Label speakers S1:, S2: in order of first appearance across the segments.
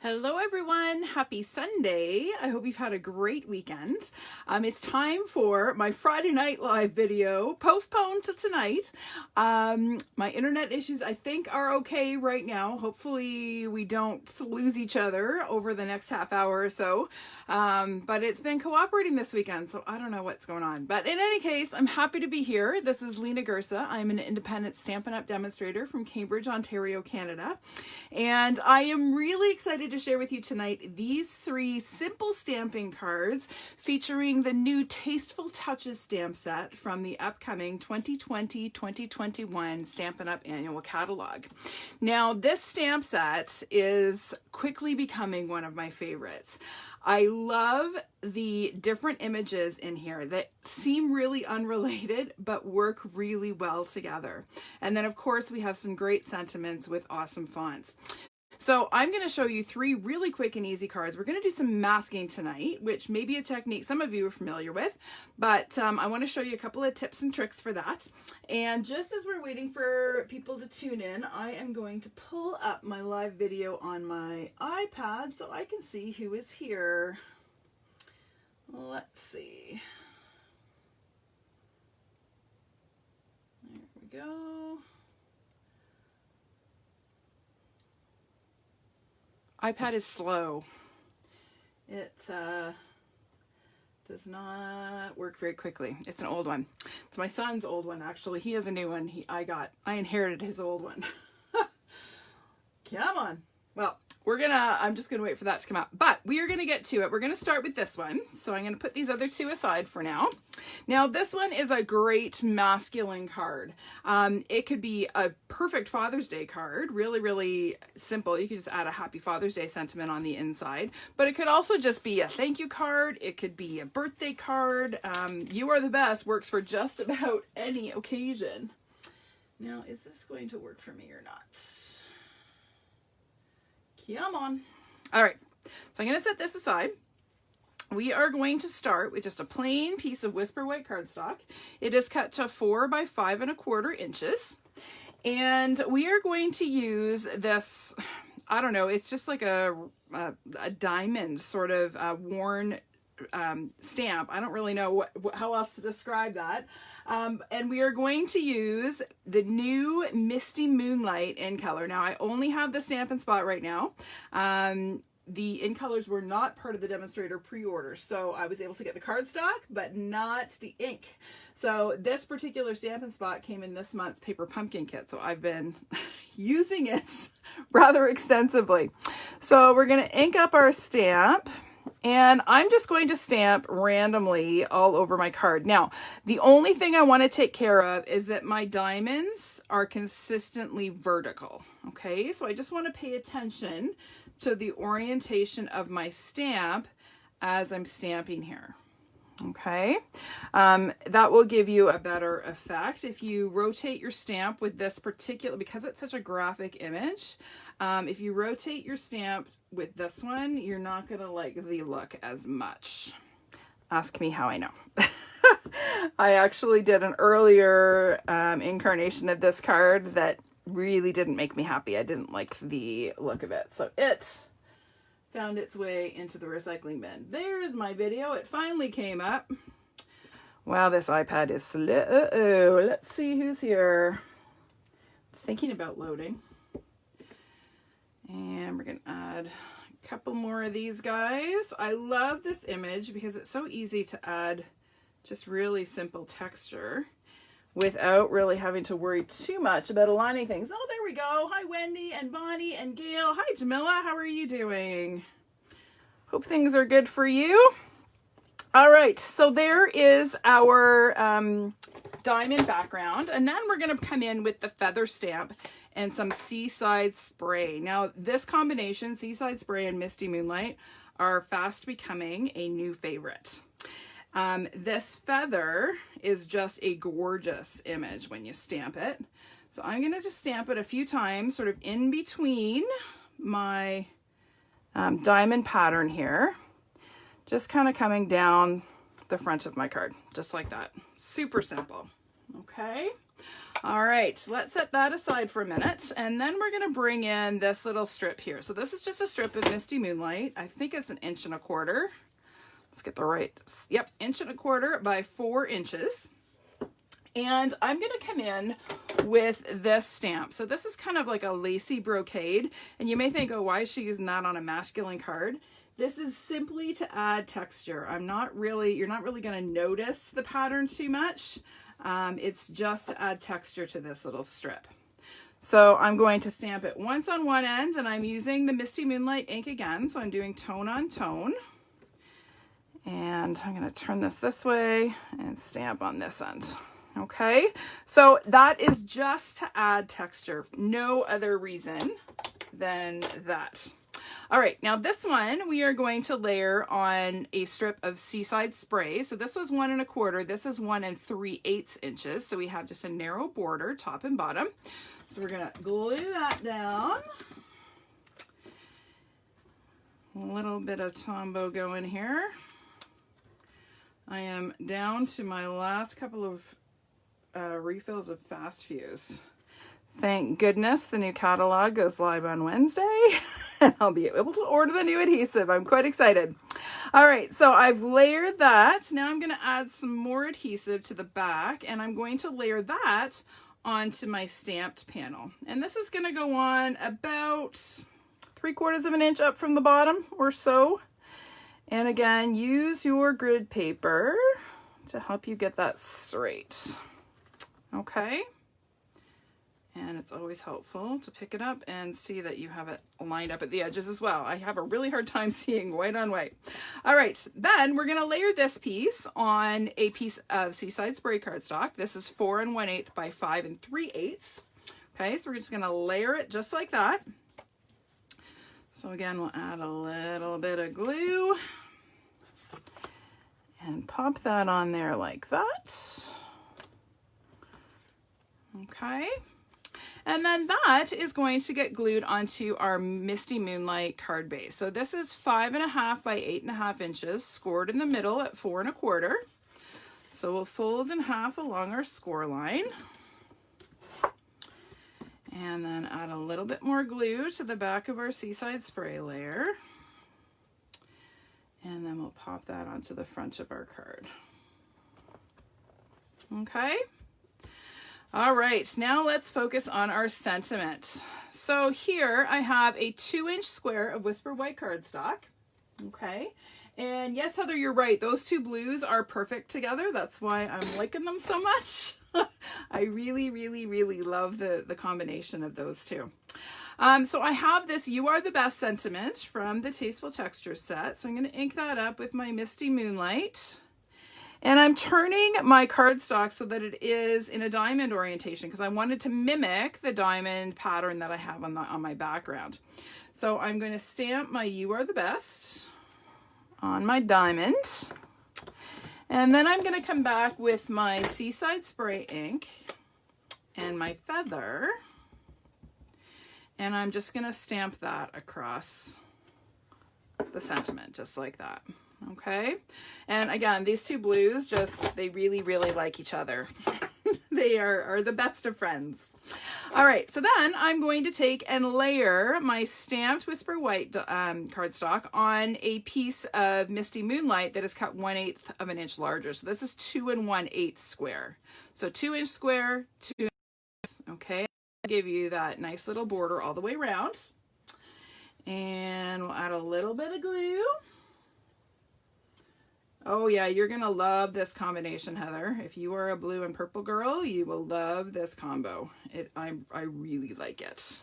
S1: Hello everyone, happy Sunday. I hope you've had a great weekend. It's time for my Friday night live video, postponed to tonight. My internet issues I think are okay right now. Hopefully we don't lose each other over the next half hour or so. But it's been cooperating this weekend, so I don't know what's going on. But in any case, I'm happy to be here. This is Lena Gersa. I'm an independent Stampin' Up! Demonstrator from Cambridge, Ontario, Canada. And I am really excited to share with you tonight these 3 simple stamping cards featuring the new Tasteful Touches stamp set from the upcoming 2020-2021 Stampin' Up! Annual Catalog. Now, this stamp set is quickly becoming one of my favorites. I love the different images in here that seem really unrelated but work really well together. And then of course we have some great sentiments with awesome fonts. So I'm going to show you 3 really quick and easy cards. We're going to do some masking tonight, which may be a technique some of you are familiar with, but I want to show you a couple of tips and tricks for that. And just as we're waiting for people to tune in, I am going to pull up my live video on my iPad so I can see who is here. Let's see. There we go. iPad is slow. It does not work very quickly. It's an old one. It's my son's old one, actually. He has a new one. I inherited his old one. Come on. Well, I'm just gonna wait for that to come out, but we are gonna get to it. We're gonna start with this one. So I'm gonna put these other 2 aside for now. Now, this one is a great masculine card. It could be a perfect Father's Day card, really, really simple. You could just add a Happy Father's Day sentiment on the inside, but it could also just be a thank you card. It could be a birthday card. You are the best works for just about any occasion. Now, is this going to work for me or not? Come on. All right, so I'm going to set this aside. We are going to start with just a plain piece of Whisper White cardstock. It is cut to 4 by 5 1/4 inches. And we are going to use this, I don't know, it's just like a diamond sort of worn stamp. I don't really know how else to describe that. And we are going to use the new Misty Moonlight in color. Now, I only have the Stampin' Spot right now. The in colors were not part of the demonstrator pre-order, so I was able to get the cardstock, but not the ink. So this particular Stampin' Spot came in this month's Paper Pumpkin kit, so I've been using it rather extensively. So we're going to ink up our stamp. And I'm just going to stamp randomly all over my card. Now, the only thing I want to take care of is that my diamonds are consistently vertical. Okay, so I just want to pay attention to the orientation of my stamp as I'm stamping here. Okay, that will give you a better effect. If you rotate your stamp with this particular, because it's such a graphic image, if you rotate your stamp with this one, you're not going to like the look as much. Ask me how I know. I actually did an earlier incarnation of this card that really didn't make me happy. I didn't like the look of it. So it found its way into the recycling bin. There's my video. It finally came up. Wow, this iPad is slow. Let's see who's here. It's thinking about loading. And we're going to add a couple more of these guys. I love this image because it's so easy to add just really simple texture without really having to worry too much about aligning things. Oh, there we go. Hi, Wendy and Bonnie and Gail. Hi, Jamila. How are you doing? Hope things are good for you. All right, so there is our diamond background, and then we're going to come in with the feather stamp and some Seaside Spray. Now, this combination, Seaside Spray and Misty Moonlight, are fast becoming a new favorite. This feather is just a gorgeous image when you stamp it. So I'm going to just stamp it a few times, sort of in between my diamond pattern here. Just kind of coming down the front of my card, just like that. Super simple. Okay. All right, let's set that aside for a minute, and then we're gonna bring in this little strip here. So this is just a strip of Misty Moonlight. I think it's 1.25 inches. Let's get the right, yep, 1.25 inches by 4 inches. And I'm gonna come in with this stamp. So this is kind of like a lacy brocade, and you may think, oh, why is she using that on a masculine card? This is simply to add texture. you're not really gonna notice the pattern too much. It's just to add texture to this little strip. So I'm going to stamp it once on one end, and I'm using the Misty Moonlight ink again. So I'm doing tone on tone. And I'm going to turn this way and stamp on this end. Okay, so that is just to add texture. No other reason than that. All right, now this one we are going to layer on a strip of Seaside Spray. So this was 1.25 inches. This is 1 3/8 inches. So we have just a narrow border, top and bottom. So we're gonna glue that down. A little bit of Tombow going here. I am down to my last couple of refills of Fast Fuse. Thank goodness the new catalog goes live on Wednesday and I'll be able to order the new adhesive. I'm quite excited. All right, so I've layered that. Now I'm going to add some more adhesive to the back, and I'm going to layer that onto my stamped panel. And this is going to go on about 3/4 inch up from the bottom or so. And again, use your grid paper to help you get that straight. Okay. And it's always helpful to pick it up and see that you have it lined up at the edges as well. I have a really hard time seeing white on white. All right, then we're gonna layer this piece on a piece of Seaside Spray cardstock. This is 4 1/8 by 5 3/8. Okay, so we're just gonna layer it just like that. So again, we'll add a little bit of glue and pop that on there like that. Okay. And then that is going to get glued onto our Misty Moonlight card base. So this is 5.5 by 8.5 inches, scored in the middle at 4 1/4. So we'll fold in half along our score line. And then add a little bit more glue to the back of our Seaside Spray layer. And then we'll pop that onto the front of our card. Okay. All right, now let's focus on our sentiment. So here I have a 2-inch square of Whisper White cardstock. Okay. And yes, Heather, you're right. Those two blues are perfect together. That's why I'm liking them so much. I really, really, really love the combination of those two. So I have this You Are the Best sentiment from the Tasteful Textures set. So I'm going to ink that up with my Misty Moonlight. And I'm turning my cardstock so that it is in a diamond orientation because I wanted to mimic the diamond pattern that I have on my background. So I'm going to stamp my You Are the Best on my diamond. And then I'm going to come back with my Seaside Spray ink and my feather. And I'm just going to stamp that across the sentiment, just like that. Okay. And again, these two blues they really, really like each other. They are the best of friends. All right. So then I'm going to take and layer my stamped Whisper White cardstock on a piece of Misty Moonlight that is cut 1/8 inch larger. So this is 2 1/8 square. So 2-inch square, 2. Okay. I'll give you that nice little border all the way around. And we'll add a little bit of glue. Oh yeah, you're gonna love this combination, Heather. If you are a blue and purple girl, you will love this combo. I really like it.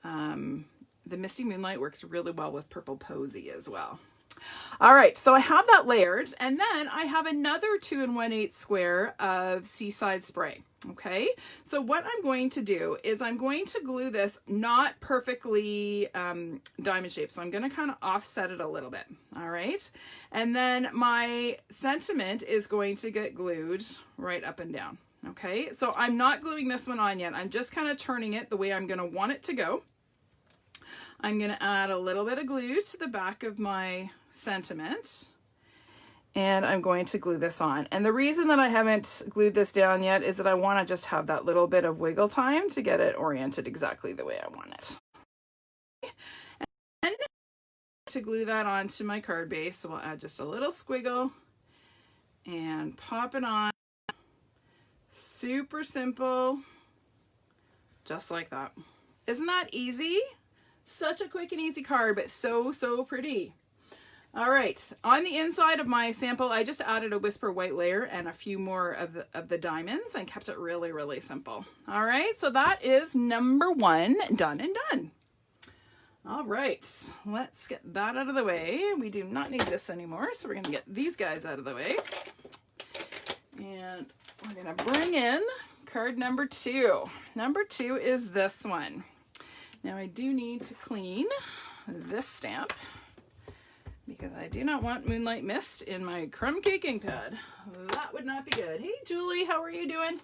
S1: The Misty Moonlight works really well with Purple Posy as well. All right, so I have that layered, and then I have another 2 1/8 square of Seaside Spray. Okay, so what I'm going to do is I'm going to glue this not perfectly diamond shaped, so I'm going to kind of offset it a little bit. All right, and then my sentiment is going to get glued right up and down. Okay, so I'm not gluing this one on yet. I'm just kind of turning it the way I'm going to want it to go. I'm going to add a little bit of glue to the back of my sentiment. And I'm going to glue this on. And the reason that I haven't glued this down yet is that I want to just have that little bit of wiggle time to get it oriented exactly the way I want it. And to glue that onto my card base, so we'll add just a little squiggle and pop it on. Super simple, just like that. Isn't that easy? Such a quick and easy card, but so, so pretty. All right, on the inside of my sample, I just added a Whisper White layer and a few more of the diamonds and kept it really, really simple. All right, so that is number 1 done and done. All right, let's get that out of the way. We do not need this anymore, so we're gonna get these guys out of the way. And we're gonna bring in card number 2. Number 2 is this one. Now I do need to clean this stamp, because I do not want Moonlight Mist in my Crumb Cake ink pad. That would not be good. Hey, Julie, how are you doing?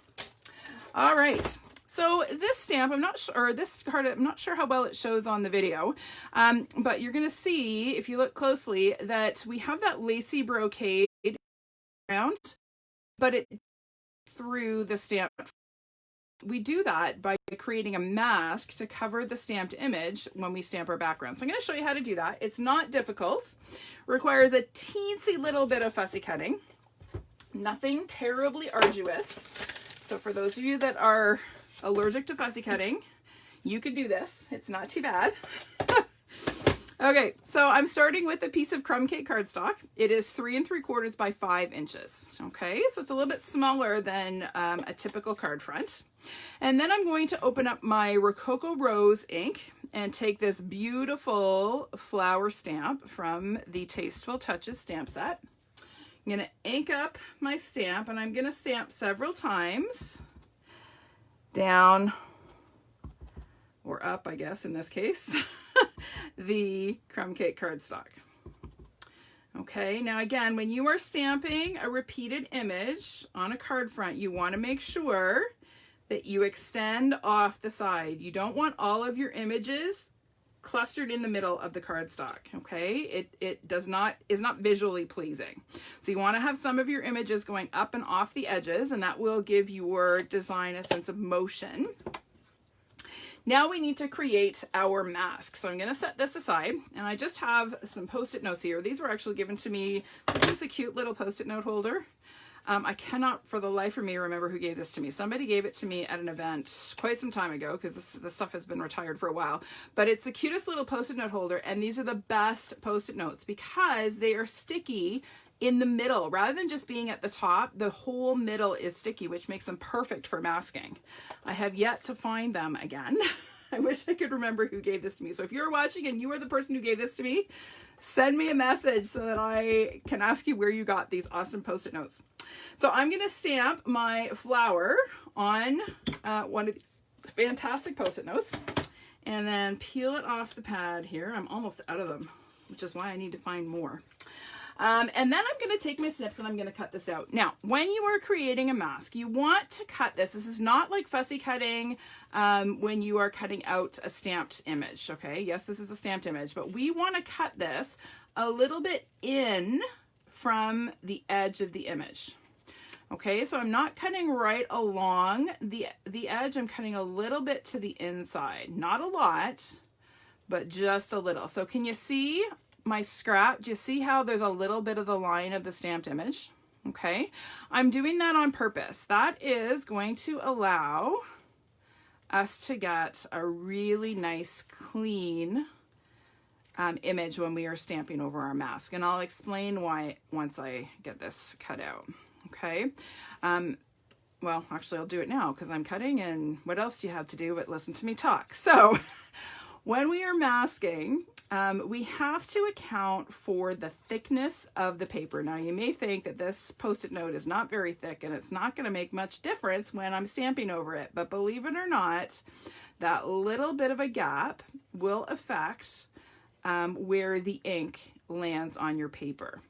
S1: All right. So this stamp, I'm not sure, or this card, I'm not sure how well it shows on the video, but you're going to see, if you look closely, that we have that lacy brocade around, but it through the stamp. We do that by creating a mask to cover the stamped image when we stamp our background. So I'm going to show you how to do that. It's not difficult. Requires a teensy little bit of fussy cutting. Nothing terribly arduous. So for those of you that are allergic to fussy cutting, you could do this. It's not too bad. Okay, so I'm starting with a piece of Crumb Cake cardstock. It is 3 3/4 by 5 inches. Okay, so it's a little bit smaller than a typical card front. And then I'm going to open up my Rococo Rose ink and take this beautiful flower stamp from the Tasteful Touches stamp set. I'm going to ink up my stamp, and I'm going to stamp several times down, or up, I guess, in this case, the Crumb Cake cardstock. Okay, now again, when you are stamping a repeated image on a card front, you want to make sure that you extend off the side. You don't want all of your images clustered in the middle of the cardstock, okay? It is not visually pleasing. So you want to have some of your images going up and off the edges, and that will give your design a sense of motion. Now we need to create our mask. So I'm going to set this aside, and I just have some Post-it notes here. These were actually given to me. This is a cute little Post-it note holder. I cannot for the life of me remember who gave this to me. Somebody gave it to me at an event quite some time ago, because this stuff has been retired for a while. But it's the cutest little Post-it note holder, and these are the best Post-it notes because they are sticky in the middle. Rather than just being at the top, the whole middle is sticky, which makes them perfect for masking. I have yet to find them again. I wish I could remember who gave this to me. So if you're watching and you are the person who gave this to me, send me a message so that I can ask you where you got these awesome Post-it notes. So I'm going to stamp my flower on one of these fantastic Post-it notes, and then peel it off the pad here. I'm almost out of them, which is why I need to find more. And then I'm going to take my snips and I'm going to cut this out. Now, when you are creating a mask, you want to cut this. This is not like fussy cutting when you are cutting out a stamped image, okay? Yes, this is a stamped image, but we want to cut this a little bit in from the edge of the image. Okay, so I'm not cutting right along the edge. I'm cutting a little bit to the inside. Not a lot, but just a little. So can you see my scrap? Do you see how there's a little bit of the line of the stamped image? Okay, I'm doing that on purpose. That is going to allow us to get a really nice, clean image when we are stamping over our mask. And I'll explain why once I get this cut out. Okay, well, actually I'll do it now because I'm cutting, and what else do you have to do but listen to me talk? So when we are masking, we have to account for the thickness of the paper. Now you may think that this Post-it note is not very thick and it's not going to make much difference when I'm stamping over it, but believe it or not, that little bit of a gap will affect where the ink lands on your paper.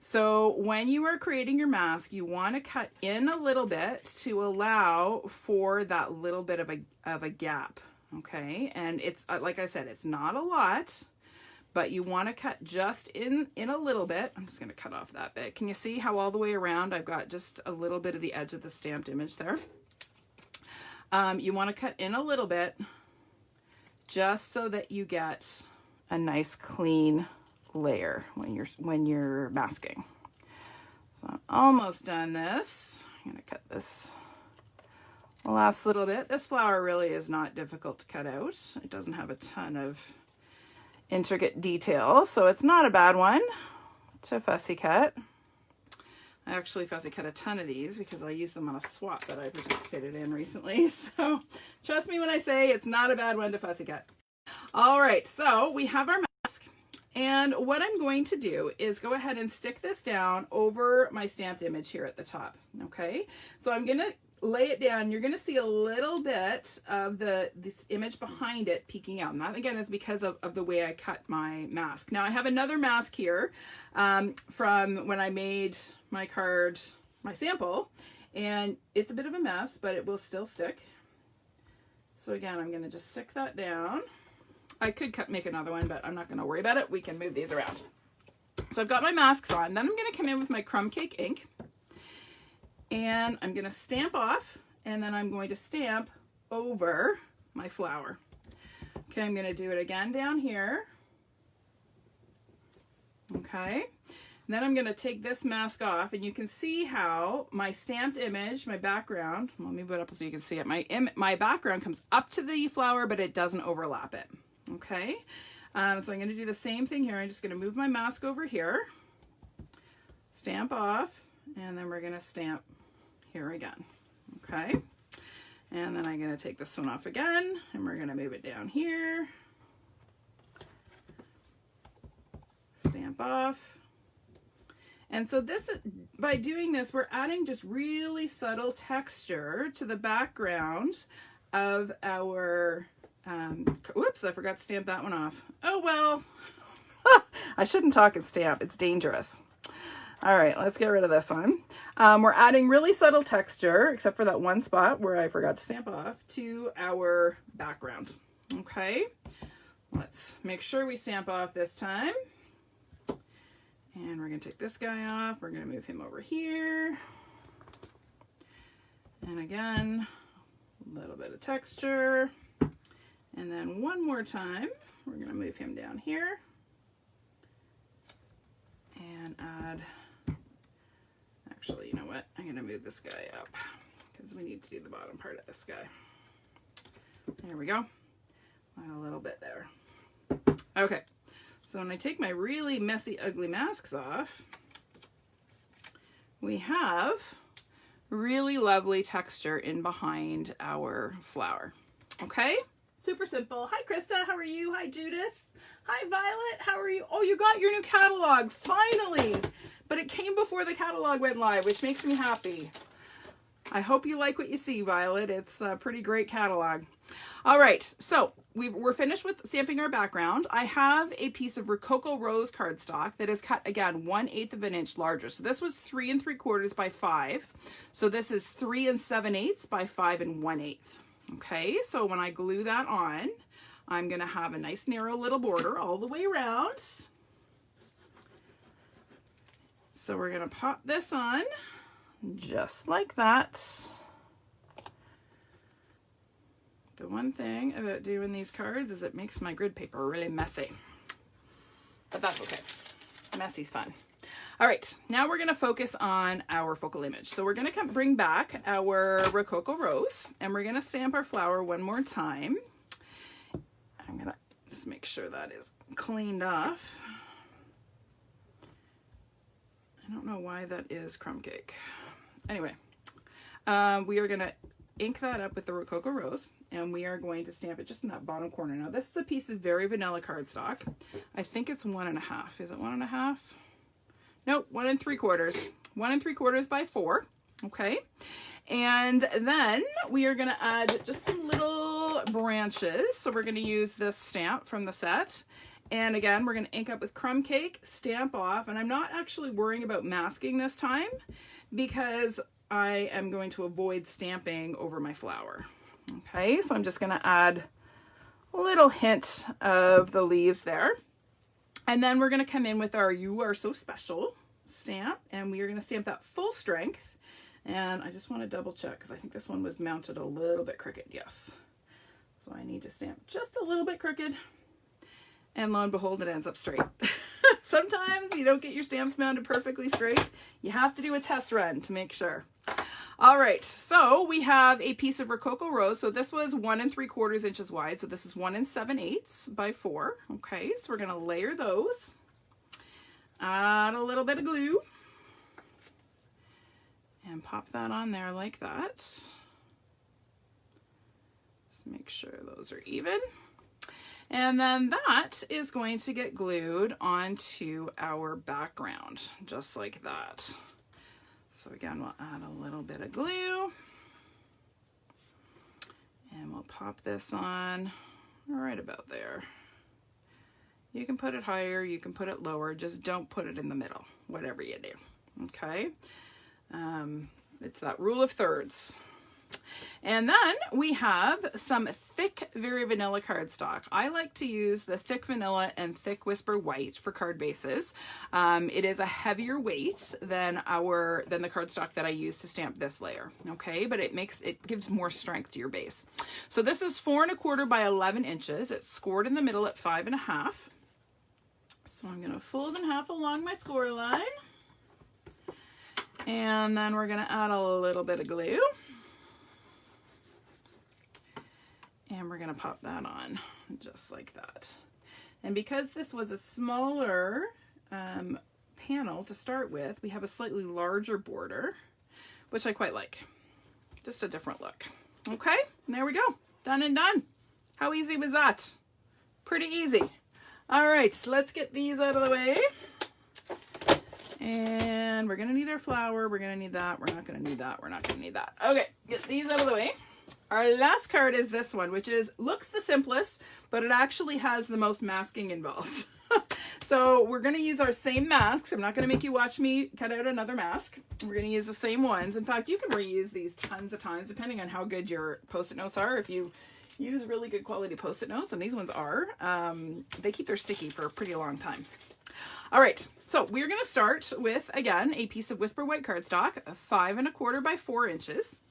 S1: So when you are creating your mask, you want to cut in a little bit to allow for that little bit of a gap. Okay, and it's like I said, it's not a lot, but you want to cut just in a little bit. I'm just going to cut off that bit. Can you see how all the way around I've got just a little bit of the edge of the stamped image there? You want to cut in a little bit just so that you get a nice clean layer when you're masking. So I'm almost done this. I'm going to cut this last little bit. This flower really is not difficult to cut out. It doesn't have a ton of intricate detail, so it's not a bad one to fussy cut. I actually fussy cut a ton of these because I used them on a swap that I participated in recently. So trust me when I say it's not a bad one to fussy cut. All right, so we have our mask. And what I'm going to do is go ahead and stick this down over my stamped image here at the top. Okay, so I'm going to lay it down. You're going to see a little bit of this image behind it peeking out. And that again is because of the way I cut my mask. Now I have another mask here from when I made my card, my sample, and it's a bit of a mess, but it will still stick. So again, I'm going to just stick that down. I could make another one, but I'm not going to worry about it. We can move these around. So I've got my masks on. Then I'm going to come in with my Crumb Cake ink. And I'm going to stamp off, and then I'm going to stamp over my flower. Okay, I'm going to do it again down here. Okay, and then I'm going to take this mask off, and you can see how my stamped image, my background, let me put it up so you can see it. My background comes up to the flower, but it doesn't overlap it. Okay, so I'm going to do the same thing here. I'm just going to move my mask over here, stamp off, and then we're going to stamp here again. Okay, and then I'm going to take this one off again, and we're going to move it down here, stamp off. And so this, by doing this, we're adding just really subtle texture to the background of our whoops, I forgot to stamp that one off. Oh well. I shouldn't talk and stamp, it's dangerous. All right, let's get rid of this one. We're adding really subtle texture, except for that one spot where I forgot to stamp off, to our background. Okay, let's make sure we stamp off this time. And we're going to take this guy off. We're going to move him over here. And again, a little bit of texture. And then one more time, we're going to move him down here. And add, actually, you know what? I'm going to move this guy up because we need to do the bottom part of this guy. There we go. Add a little bit there. Okay. So when I take my really messy, ugly masks off, we have really lovely texture in behind our flower. Okay? Super simple. Hi, Krista. How are you? Hi, Judith. Hi, Violet. How are you? Oh, you got your new catalog. Finally. But it came before the catalog went live, which makes me happy. I hope you like what you see, Violet. It's a pretty great catalog. All right, so we're finished with stamping our background. I have a piece of Rococo Rose cardstock that is cut, again, 1/8 of an inch larger. So this was 3 3/4 by 5. So this is 3 7/8 by 5 1/8. Okay, so when I glue that on, I'm going to have a nice narrow little border all the way around. So we're going to pop this on just like that. The one thing about doing these cards is it makes my grid paper really messy. But that's okay. Messy's fun. All right, now we're going to focus on our focal image. So we're going to bring back our Rococo Rose, and we're going to stamp our flower one more time. I'm going to just make sure that is cleaned off. I don't know why that is Crumb Cake. Anyway, we are going to ink that up with the Rococo Rose, and we are going to stamp it just in that bottom corner. Now this is a piece of very vanilla cardstock. I think it's 1 1/2. Is it 1 1/2? Nope, 1 3/4. 1 3/4 by 4. Okay, and then we are going to add just some little branches. So we're going to use this stamp from the set. And again, we're going to ink up with Crumb Cake, stamp off, and I'm not actually worrying about masking this time because I am going to avoid stamping over my flower. Okay, so I'm just going to add a little hint of the leaves there. And then we're going to come in with our You Are So Special stamp, and we are going to stamp that full strength. And I just want to double check because I think this one was mounted a little bit crooked. Yes. So I need to stamp just a little bit crooked, and lo and behold, it ends up straight. Sometimes you don't get your stamps mounted perfectly straight. You have to do a test run to make sure. All right, so we have a piece of Rococo Rose. So this was 1 3/4 inches wide. So this is 1 7/8 by 4. Okay, so we're gonna layer those. Add a little bit of glue. And pop that on there like that. Just make sure those are even. And then that is going to get glued onto our background, just like that. So again, we'll add a little bit of glue. And we'll pop this on right about there. You can put it higher, you can put it lower, just don't put it in the middle, whatever you do, okay? It's that rule of thirds. And then we have some thick Very Vanilla cardstock. I like to use the thick vanilla and thick Whisper White for card bases. It is a heavier weight than the cardstock that I use to stamp this layer. Okay, but it gives more strength to your base. So this is 4 1/4 by 11 inches. It's scored in the middle at 5 1/2. So I'm going to fold in half along my score line. And then we're going to add a little bit of glue. And we're going to pop that on just like that. And because this was a smaller panel to start with, we have a slightly larger border, which I quite like. Just a different look. Okay, and there we go. Done and done. How easy was that? Pretty easy. All right, so let's get these out of the way. And we're going to need our flower. We're going to need that. We're not going to need that. We're not going to need that. Okay, get these out of the way. Our last card is this one, which looks the simplest, but it actually has the most masking involved. So we're going to use our same masks. I'm not going to make you watch me cut out another mask. We're going to use the same ones. In fact, you can reuse these tons of times depending on how good your Post-it notes are. If you use really good quality Post-it notes, and these ones are, they keep their sticky for a pretty long time. All right, so we're going to start with, again, a piece of Whisper White cardstock, 5 1/4 by 4 inches.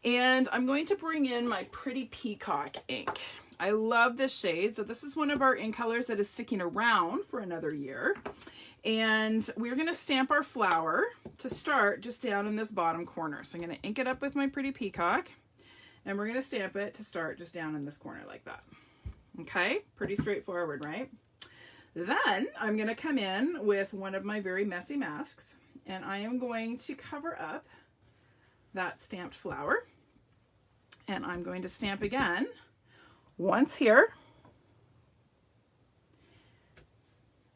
S1: And I'm going to bring in my Pretty Peacock ink. I love this shade. So this is one of our ink colors that is sticking around for another year. And we're going to stamp our flower to start just down in this bottom corner. So I'm going to ink it up with my Pretty Peacock. And we're going to stamp it to start just down in this corner like that. Okay, pretty straightforward, right? Then I'm going to come in with one of my very messy masks. And I am going to cover up that stamped flower. And I'm going to stamp again once here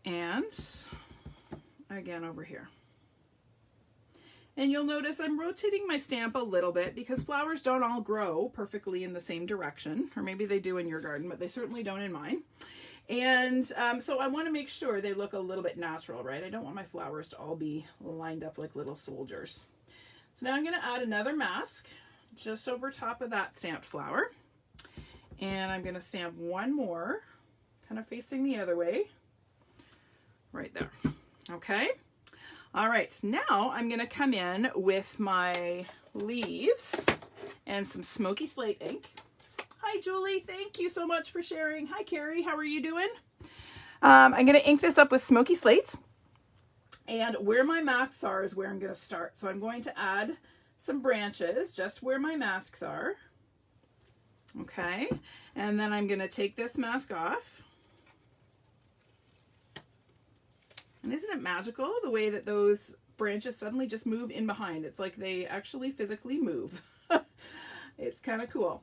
S1: and again over here. And you'll notice I'm rotating my stamp a little bit because flowers don't all grow perfectly in the same direction, or maybe they do in your garden, but they certainly don't in mine. And so I want to make sure they look a little bit natural, right? I don't want my flowers to all be lined up like little soldiers. So now I'm going to add another mask just over top of that stamped flower. And I'm going to stamp one more, kind of facing the other way, right there. Okay. All right. Now I'm going to come in with my leaves and some Smoky Slate ink. Hi, Julie. Thank you so much for sharing. Hi, Carrie. How are you doing? I'm going to ink this up with Smoky Slate. And where my masks are is where I'm going to start. So I'm going to add some branches just where my masks are. Okay. And then I'm going to take this mask off. And isn't it magical the way that those branches suddenly just move in behind? It's like they actually physically move. It's kind of cool.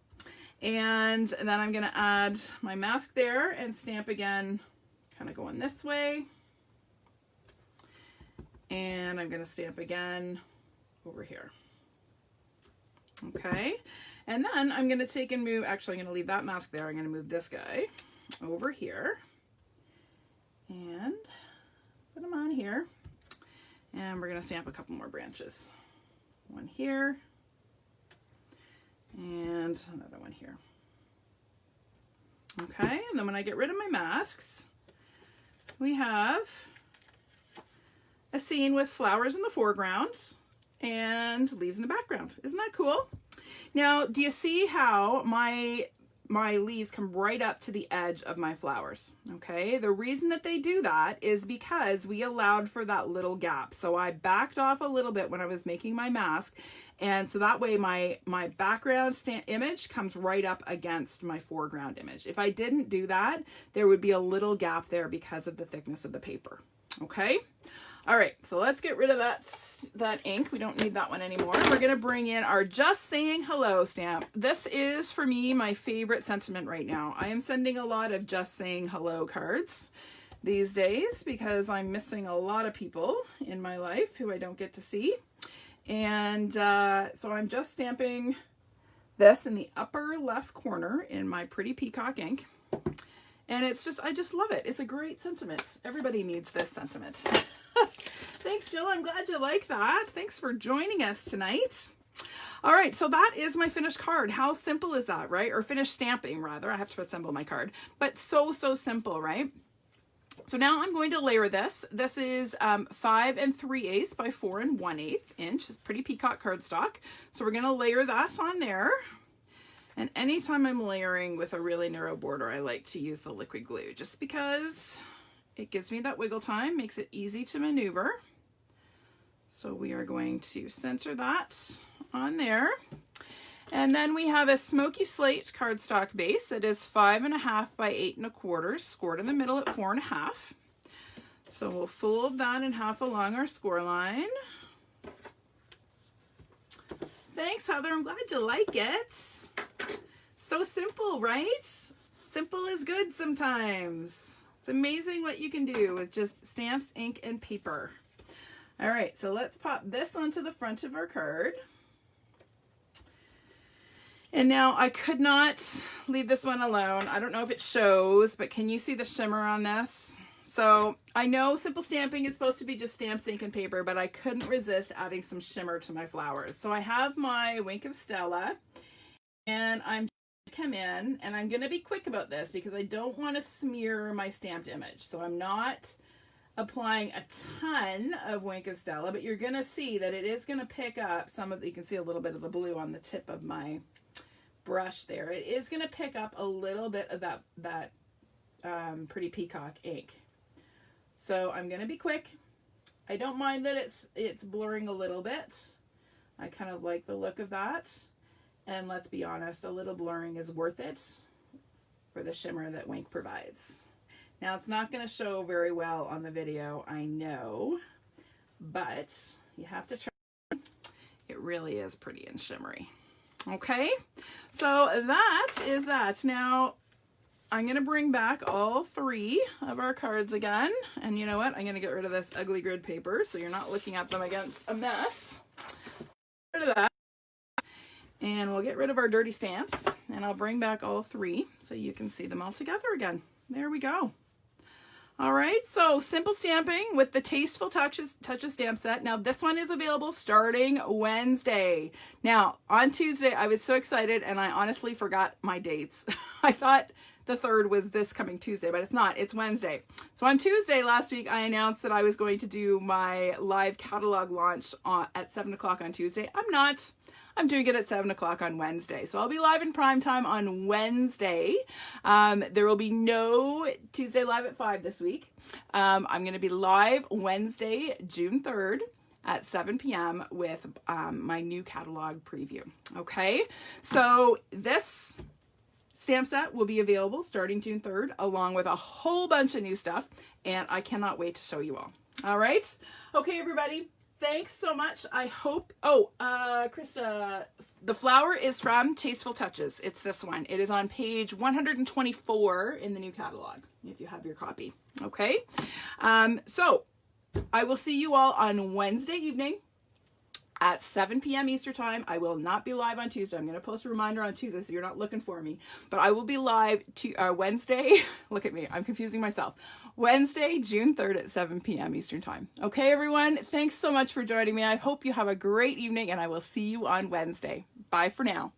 S1: And then I'm going to add my mask there and stamp again, kind of going this way. And I'm going to stamp again over here. Okay. And then I'm going to take and move, actually I'm going to leave that mask there. I'm going to move this guy over here and put him on here. And we're going to stamp a couple more branches. One here and another one here. Okay. And then when I get rid of my masks, we have a scene with flowers in the foreground and leaves in the background. Isn't that cool? Now, do you see how my leaves come right up to the edge of my flowers? Okay, the reason that they do that is because we allowed for that little gap. So I backed off a little bit when I was making my mask, and so that way my background image comes right up against my foreground image. If I didn't do that, there would be a little gap there because of the thickness of the paper. Okay. All right, so let's get rid of that ink. We don't need that one anymore. We're gonna bring in our Just Saying Hello stamp. This is, for me, my favorite sentiment right now. I am sending a lot of Just Saying Hello cards these days because I'm missing a lot of people in my life who I don't get to see. And so I'm just stamping this in the upper left corner in my pretty peacock ink. And it's just, I just love it. It's a great sentiment. Everybody needs this sentiment. Thanks, Jill. I'm glad you like that. Thanks for joining us tonight. All right, so that is my finished card. How simple is that, right? Or finished stamping, rather. I have to assemble my card. But so simple, right? So now I'm going to layer this. This is 5 3/8 by 4 1/8 inch. It's pretty peacock cardstock. So we're going to layer that on there. And anytime I'm layering with a really narrow border, I like to use the liquid glue just because it gives me that wiggle time, makes it easy to maneuver. So we are going to center that on there. And then we have a smoky slate cardstock base that is 5.5 by 8 1/4, scored in the middle at 4.5. So we'll fold that in half along our score line. Thanks, Heather. I'm glad you like it. So simple, right? Simple is good sometimes. It's amazing what you can do with just stamps, ink, and paper. All right, so let's pop this onto the front of our card. And now I could not leave this one alone. I don't know if it shows, but can you see the shimmer on this? So I know simple stamping is supposed to be just stamps, ink, and paper, but I couldn't resist adding some shimmer to my flowers. So I have my Wink of Stella, and I'm come in, and I'm going to be quick about this because I don't want to smear my stamped image. So I'm not applying a ton of Wink of Stella, but you're going to see that it is going to pick up some of the, you can see a little bit of the blue on the tip of my brush there. It is going to pick up a little bit of that pretty peacock ink. So I'm going to be quick. I don't mind that it's blurring a little bit. I kind of like the look of that. And let's be honest, a little blurring is worth it for the shimmer that Wink provides. Now, it's not going to show very well on the video, I know, but you have to try. It really is pretty and shimmery. Okay, so that is that. Now, I'm going to bring back all 3 of our cards again. And you know what? I'm going to get rid of this ugly grid paper so you're not looking at them against a mess. Get rid of that. And we'll get rid of our dirty stamps, and I'll bring back all 3 so you can see them all together again. There we go. All right, so simple stamping with the Tasteful Touches stamp set. Now this one is available starting Wednesday. Now on Tuesday, I was so excited and I honestly forgot my dates. I thought the 3rd was this coming Tuesday, but it's not, it's Wednesday. So on Tuesday last week, I announced that I was going to do my live catalog launch at 7 o'clock on Tuesday. I'm not. I'm doing it at 7 o'clock on Wednesday. So I'll be live in prime time on Wednesday. There will be no Tuesday live at 5 this week. I'm going to be live Wednesday, June 3rd at 7 p.m. with my new catalog preview. Okay, so this stamp set will be available starting June 3rd along with a whole bunch of new stuff, and I cannot wait to show you all. All right, okay, everybody. Thanks so much. I hope, Krista, the flower is from Tasteful Touches. It's this one. It is on page 124 in the new catalog, if you have your copy. Okay. So I will see you all on Wednesday evening at 7 p.m. Eastern time. I will not be live on Tuesday. I'm going to post a reminder on Tuesday so you're not looking for me. But I will be live Wednesday. Look at me. I'm confusing myself. Wednesday, June 3rd at 7 p.m. Eastern time. Okay, everyone. Thanks so much for joining me. I hope you have a great evening, and I will see you on Wednesday. Bye for now.